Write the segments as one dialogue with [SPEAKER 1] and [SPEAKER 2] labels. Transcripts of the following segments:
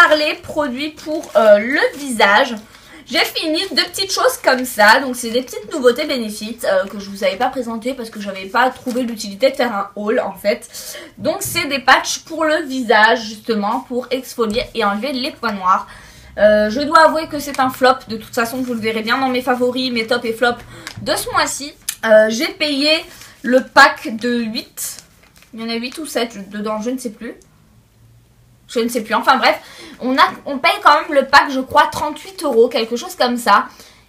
[SPEAKER 1] parler produits pour le visage. J'ai fini deux petites choses comme ça, donc c'est des petites nouveautés Benefit que je vous avais pas présentées parce que j'avais pas trouvé l'utilité de faire un haul en fait. Donc c'est des patchs pour le visage justement pour exfolier et enlever les points noirs. Je dois avouer que c'est un flop, de toute façon vous le verrez bien dans mes favoris, mes tops et flops de ce mois-ci. J'ai payé le pack de 8, il y en a 8 ou 7 dedans, je ne sais plus. Je ne sais plus, enfin bref, on paye quand même le pack, je crois, 38 €, quelque chose comme ça.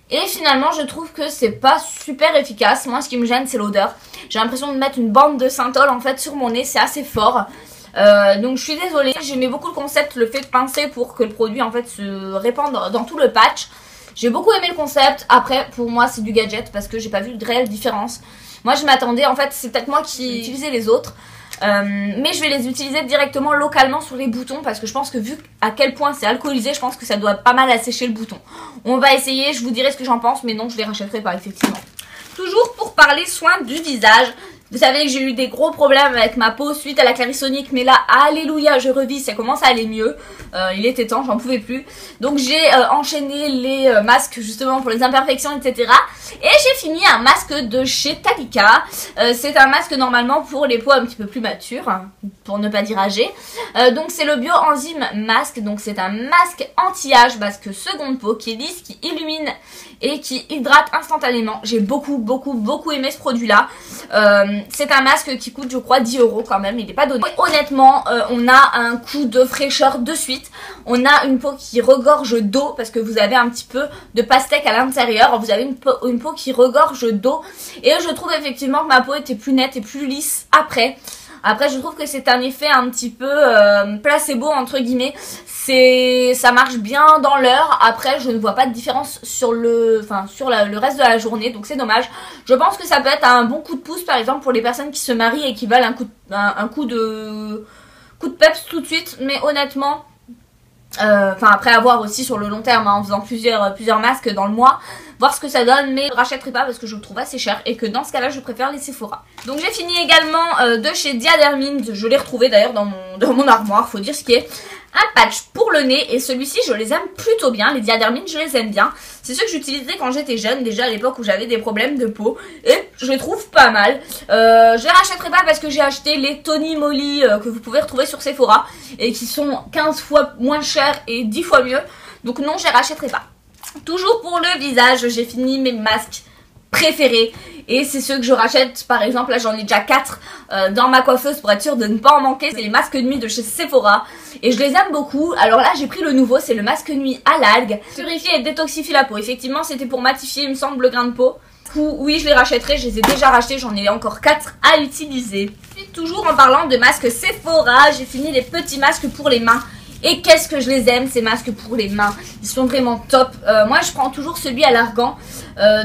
[SPEAKER 1] Et finalement, je trouve que c'est pas super efficace. Moi, ce qui me gêne, c'est l'odeur. J'ai l'impression de mettre une bande de synthol en fait sur mon nez, c'est assez fort. Donc je suis désolée, j'aimais beaucoup le concept, le fait de pincer pour que le produit en fait se répande dans tout le patch. J'ai beaucoup aimé le concept. Après, pour moi, c'est du gadget parce que j'ai pas vu de réelle différence. Moi, je m'attendais, en fait, c'est peut-être moi qui utilisais les autres. Mais je vais les utiliser directement localement sur les boutons parce que je pense que vu à quel point c'est alcoolisé, je pense que ça doit pas mal assécher le bouton. On va essayer, je vous dirai ce que j'en pense, mais non, je les rachèterai pas effectivement. Toujours pour parler soin du visage. Vous savez que j'ai eu des gros problèmes avec ma peau suite à la Clarisonic, mais là, alléluia, je revis, ça commence à aller mieux. Il était temps, j'en pouvais plus. Donc j'ai enchaîné les masques justement pour les imperfections, etc. Et j'ai fini un masque de chez Talika. C'est un masque normalement pour les peaux un petit peu plus matures, hein, pour ne pas dire âgées. Donc c'est le Bioenzyme Masque, donc c'est un masque anti-âge, masque seconde peau qui est lisse, qui illumine et qui hydrate instantanément. J'ai beaucoup aimé ce produit là. C'est un masque qui coûte je crois 10 € quand même, il n'est pas donné. Honnêtement on a un coup de fraîcheur de suite. On a une peau qui regorge d'eau parce que vous avez un petit peu de pastèque à l'intérieur. Vous avez une peau qui regorge d'eau. Et je trouve effectivement que ma peau était plus nette et plus lisse après. Après je trouve que c'est un effet un petit peu placebo entre guillemets. Ça marche bien dans l'heure. Après je ne vois pas de différence sur le reste de la journée, donc c'est dommage. Je pense que ça peut être un bon coup de pouce par exemple pour les personnes qui se marient et qui veulent un coup de peps tout de suite. Mais honnêtement, après avoir aussi sur le long terme hein, en faisant plusieurs masques dans le mois, voir ce que ça donne, mais je ne rachèterai pas parce que je le trouve assez cher et que dans ce cas là je préfère les Sephora. Donc j'ai fini également de chez Diadermine, je l'ai retrouvé d'ailleurs dans mon armoire, faut dire ce qui est. Un patch pour le nez et celui-ci je les aime plutôt bien, les Diadermine je les aime bien. C'est ceux que j'utilisais quand j'étais jeune, déjà à l'époque où j'avais des problèmes de peau et je les trouve pas mal. Je les rachèterai pas parce que j'ai acheté les Tony Moly que vous pouvez retrouver sur Sephora et qui sont 15 fois moins chers et 10 fois mieux. Donc non, je les rachèterai pas. Toujours pour le visage, j'ai fini mes masques préférés et c'est ceux que je rachète. Par exemple là j'en ai déjà 4 dans ma coiffeuse pour être sûre de ne pas en manquer. C'est les masques nuit de chez Sephora et je les aime beaucoup. Alors là j'ai pris le nouveau, c'est le masque nuit à l'algue, purifie et détoxifie la peau. Effectivement c'était pour matifier il me semble le grain de peau. Du coup oui je les rachèterai, je les ai déjà rachetés, j'en ai encore 4 à utiliser. Puis toujours en parlant de masques Sephora, j'ai fini les petits masques pour les mains. Et qu'est-ce que je les aime ces masques pour les mains, ils sont vraiment top. Moi je prends toujours celui à l'argan,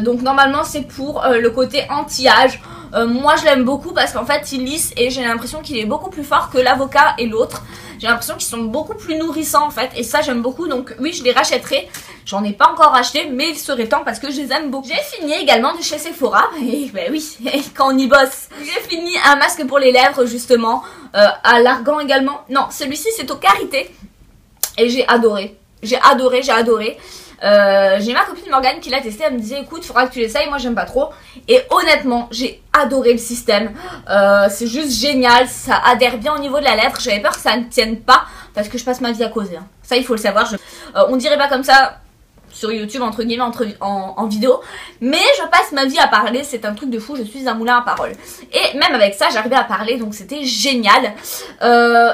[SPEAKER 1] donc normalement c'est pour le côté anti-âge. Moi je l'aime beaucoup parce qu'en fait il lisse et j'ai l'impression qu'il est beaucoup plus fort que l'avocat et l'autre. J'ai l'impression qu'ils sont beaucoup plus nourrissants en fait et ça j'aime beaucoup, donc oui je les rachèterai. J'en ai pas encore acheté mais il serait temps parce que je les aime beaucoup. J'ai fini également de chez Sephora, et ben oui quand on y bosse. J'ai fini un masque pour les lèvres justement, à l'argan également. Non celui-ci c'est au karité. Et j'ai adoré, j'ai adoré. J'ai ma copine Morgane qui l'a testé, elle me disait écoute faudra que tu l'essayes, moi j'aime pas trop. Et honnêtement j'ai adoré le système, c'est juste génial, ça adhère bien au niveau de la lèvre. J'avais peur que ça ne tienne pas parce que je passe ma vie à causer hein. Ça il faut le savoir, on dirait pas comme ça sur YouTube entre guillemets en vidéo, mais je passe ma vie à parler, c'est un truc de fou, je suis un moulin à parole. Et même avec ça j'arrivais à parler, donc c'était génial.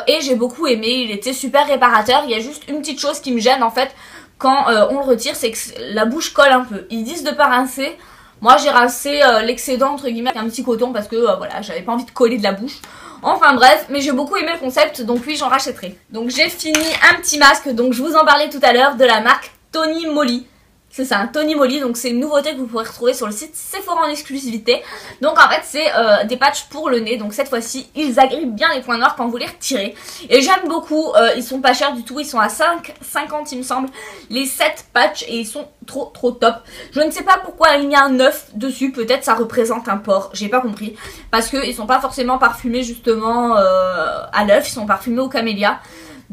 [SPEAKER 1] Et j'ai beaucoup aimé, il était super réparateur. Il y a juste une petite chose qui me gêne en fait quand on le retire, c'est que la bouche colle un peu. Ils disent de pas rincer, moi j'ai rincé l'excédent entre guillemets avec un petit coton parce que voilà j'avais pas envie de coller de la bouche. Enfin bref, mais j'ai beaucoup aimé le concept, donc oui j'en rachèterai. Donc j'ai fini un petit masque, donc je vous en parlais tout à l'heure, de la marque Tony Moly. C'est ça, un Tony Moly, donc c'est une nouveauté que vous pourrez retrouver sur le site Sephora en exclusivité. Donc en fait c'est des patchs pour le nez, donc cette fois-ci ils agrippent bien les points noirs quand vous les retirez. Et j'aime beaucoup, ils sont pas chers du tout, ils sont à 5,50 il me semble, les 7 patchs et ils sont trop top. Je ne sais pas pourquoi il y a un œuf dessus, peut-être ça représente un porc, j'ai pas compris. Parce qu'ils sont pas forcément parfumés justement à l'œuf, ils sont parfumés au camélia.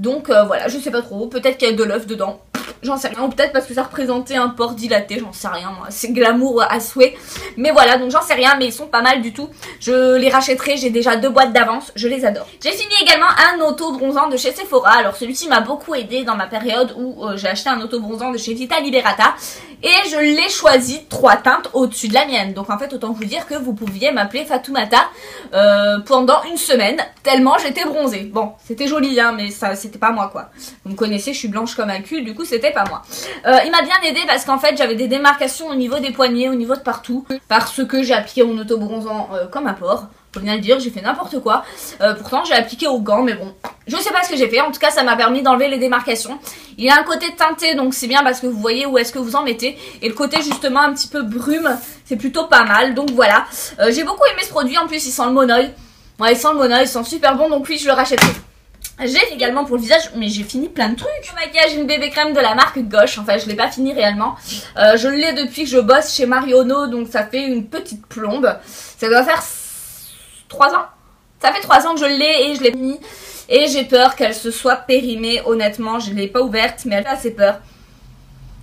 [SPEAKER 1] Donc voilà, je sais pas trop, peut-être qu'il y a de l'œuf dedans. J'en sais rien, ou peut-être parce que ça représentait un porc dilaté, j'en sais rien moi, c'est glamour à souhait. Mais voilà, donc j'en sais rien, mais ils sont pas mal du tout. Je les rachèterai, j'ai déjà 2 boîtes d'avance, je les adore. J'ai fini également un auto-bronzant de chez Sephora. Alors celui-ci m'a beaucoup aidé dans ma période où j'ai acheté un auto-bronzant de chez Vita Liberata. Et je l'ai choisi 3 teintes au-dessus de la mienne. Donc en fait, autant vous dire que vous pouviez m'appeler Fatoumata pendant une semaine, tellement j'étais bronzée. Bon, c'était joli hein, mais ça c'était pas moi quoi. Vous me connaissez, je suis blanche comme un cul, du coup c'était pas moi. Il m'a bien aidé parce qu'en fait j'avais des démarcations au niveau des poignets, au niveau de partout. Parce que j'ai appliqué mon auto-bronzant comme un porc. Faut bien le dire, j'ai fait n'importe quoi. Pourtant j'ai appliqué au gant, mais bon, je sais pas ce que j'ai fait. En tout cas ça m'a permis d'enlever les démarcations. Il y a un côté teinté, donc c'est bien parce que vous voyez où est-ce que vous en mettez. Et le côté justement un petit peu brume, c'est plutôt pas mal. Donc voilà, j'ai beaucoup aimé ce produit. En plus il sent le monoeil. Ouais, il sent le monoeil, il sent super bon, donc oui je le rachèterai. J'ai également pour le visage, mais j'ai fini plein de trucs. Au maquillage, une bébé crème de la marque Gauche. Enfin, je l'ai pas fini réellement. Je l'ai depuis que je bosse chez Marionneau, donc ça fait une petite plombe. Ça doit faire 3 ans. Ça fait 3 ans que je l'ai et je l'ai fini. Et j'ai peur qu'elle se soit périmée, honnêtement. Je ne l'ai pas ouverte, mais elle fait assez peur.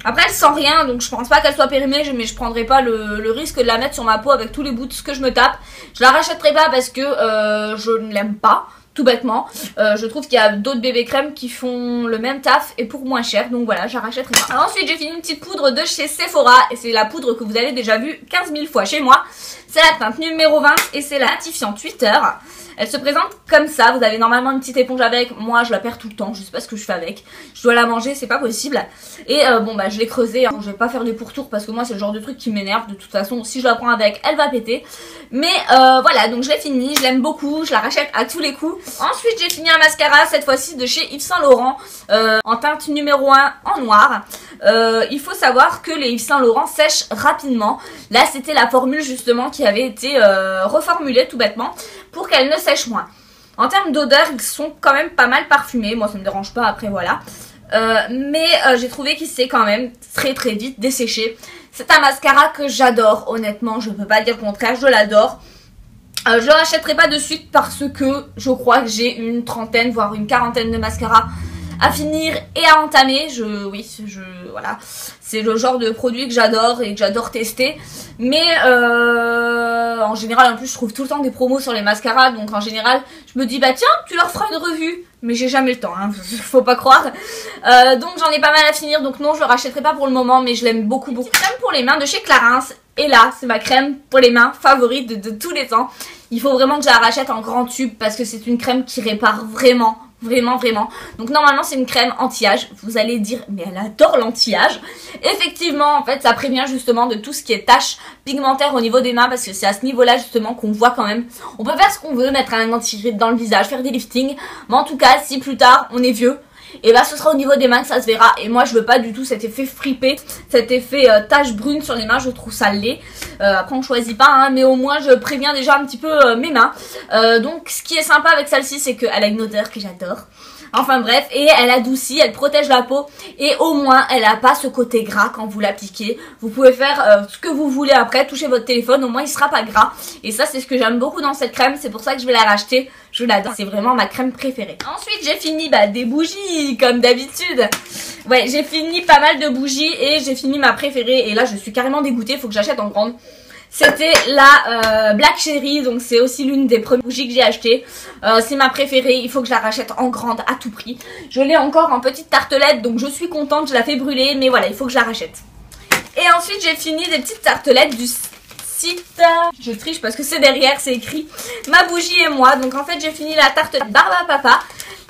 [SPEAKER 1] Après, elle sent rien, donc je pense pas qu'elle soit périmée, mais je prendrai pas le risque de la mettre sur ma peau avec tous les bouts de ce que je me tape. Je la rachèterai pas parce que je ne l'aime pas. Tout bêtement, je trouve qu'il y a d'autres bébés crèmes qui font le même taf et pour moins cher, donc voilà, je la rachèterai pas. Alors ensuite j'ai fini une petite poudre de chez Sephora et c'est la poudre que vous avez déjà vue 15 000 fois chez moi. C'est la teinte numéro 20 et c'est la matifiant Twitter. Elle se présente comme ça, vous avez normalement une petite éponge avec, moi je la perds tout le temps, je sais pas ce que je fais avec. Je dois la manger, c'est pas possible. Et bon bah je l'ai creusée, hein. Je vais pas faire des pourtours parce que moi c'est le genre de truc qui m'énerve. De toute façon si je la prends avec, elle va péter. Mais voilà, donc je l'ai fini, je l'aime beaucoup, je la rachète à tous les coups. Ensuite j'ai fini un mascara, cette fois-ci de chez Yves Saint Laurent, en teinte numéro 1 en noir. Il faut savoir que les Yves Saint Laurent sèchent rapidement. Là c'était la formule justement qui avait été reformulée tout bêtement pour qu'elle ne sèche moins. En termes d'odeur, ils sont quand même pas mal parfumés. Moi ça me dérange pas, après voilà. Mais j'ai trouvé qu'il s'est quand même très très vite desséché. C'est un mascara que j'adore, honnêtement, je peux pas dire le contraire, je l'adore. Je le rachèterai pas de suite parce que je crois que j'ai une trentaine voire une quarantaine de mascaras à finir et à entamer. Voilà, c'est le genre de produit que j'adore et que j'adore tester. Mais en général, en plus, je trouve tout le temps des promos sur les mascaras. Donc en général, je me dis, bah tiens, tu leur feras une revue. Mais j'ai jamais le temps, hein, faut pas croire. Donc j'en ai pas mal à finir. Donc non, je le rachèterai pas pour le moment, mais je l'aime beaucoup, beaucoup. Crème pour les mains de chez Clarins. Et là, c'est ma crème pour les mains favorite de tous les temps. Il faut vraiment que je la rachète en grand tube parce que c'est une crème qui répare vraiment. Vraiment, vraiment. Donc normalement c'est une crème anti-âge. Vous allez dire, mais elle adore l'anti-âge. Effectivement, en fait, ça prévient justement de tout ce qui est taches pigmentaires au niveau des mains. Parce que c'est à ce niveau-là justement qu'on voit quand même. On peut faire ce qu'on veut, mettre un anti-rides dans le visage, faire des liftings. Mais en tout cas, si plus tard on est vieux, et bah ce sera au niveau des mains que ça se verra. Et moi je veux pas du tout cet effet fripé, cet effet tache brune sur les mains, je trouve ça laid. Après on choisit pas, hein, mais au moins je préviens déjà un petit peu mes mains. Donc ce qui est sympa avec celle-ci, c'est qu'elle a une odeur que j'adore. Enfin bref, et elle adoucit, elle protège la peau et au moins elle n'a pas ce côté gras quand vous l'appliquez. Vous pouvez faire ce que vous voulez après, toucher votre téléphone, au moins il sera pas gras. Et ça c'est ce que j'aime beaucoup dans cette crème, c'est pour ça que je vais la racheter. Je l'adore, c'est vraiment ma crème préférée. Ensuite j'ai fini des bougies comme d'habitude. Ouais, j'ai fini pas mal de bougies et j'ai fini ma préférée. Et là je suis carrément dégoûtée, il faut que j'achète en grande. C'était la Black Cherry, donc c'est aussi l'une des premières bougies que j'ai achetées. C'est ma préférée, il faut que je la rachète en grande à tout prix. Je l'ai encore en petite tartelette, donc je suis contente, je la fais brûler, mais voilà, il faut que je la rachète. Et ensuite j'ai fini des petites tartelettes du site, je triche parce que c'est derrière, c'est écrit ma bougie et moi. Donc en fait j'ai fini la tartelette Barba Papa,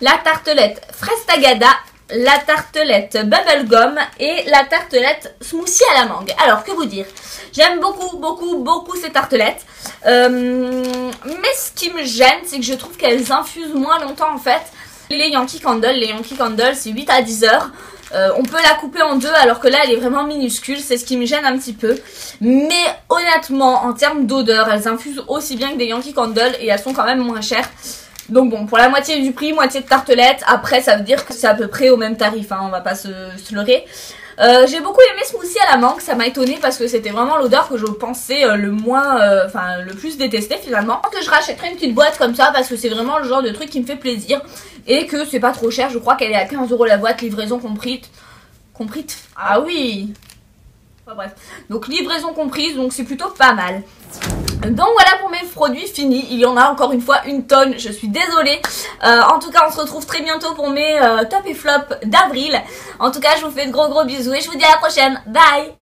[SPEAKER 1] la tartelette Fraise Tagada, la tartelette Bubblegum et la tartelette Smoothie à la mangue. Alors que vous dire, j'aime beaucoup, beaucoup, beaucoup ces tartelettes. Mais ce qui me gêne, c'est que je trouve qu'elles infusent moins longtemps en fait. Les Yankee Candle, c'est 8 à 10 heures. On peut la couper en deux alors que là elle est vraiment minuscule, c'est ce qui me gêne un petit peu. Mais honnêtement, en termes d'odeur, elles infusent aussi bien que des Yankee Candle et elles sont quand même moins chères. Donc bon, pour la moitié du prix, moitié de tartelette, après ça veut dire que c'est à peu près au même tarif, hein, on va pas se leurrer. J'ai beaucoup aimé smoothie à la mangue, ça m'a étonnée parce que c'était vraiment l'odeur que je pensais le moins, enfin le plus détester finalement. Que je rachèterai une petite boîte comme ça parce que c'est vraiment le genre de truc qui me fait plaisir et que c'est pas trop cher. Je crois qu'elle est à 15 € la boîte, livraison comprise. Ah oui. Enfin, bref, donc livraison comprise, donc c'est plutôt pas mal. Donc voilà pour mes produits finis, il y en a encore une fois une tonne, je suis désolée. En tout cas on se retrouve très bientôt pour mes top et flop d'avril. En tout cas je vous fais de gros bisous et je vous dis à la prochaine, bye.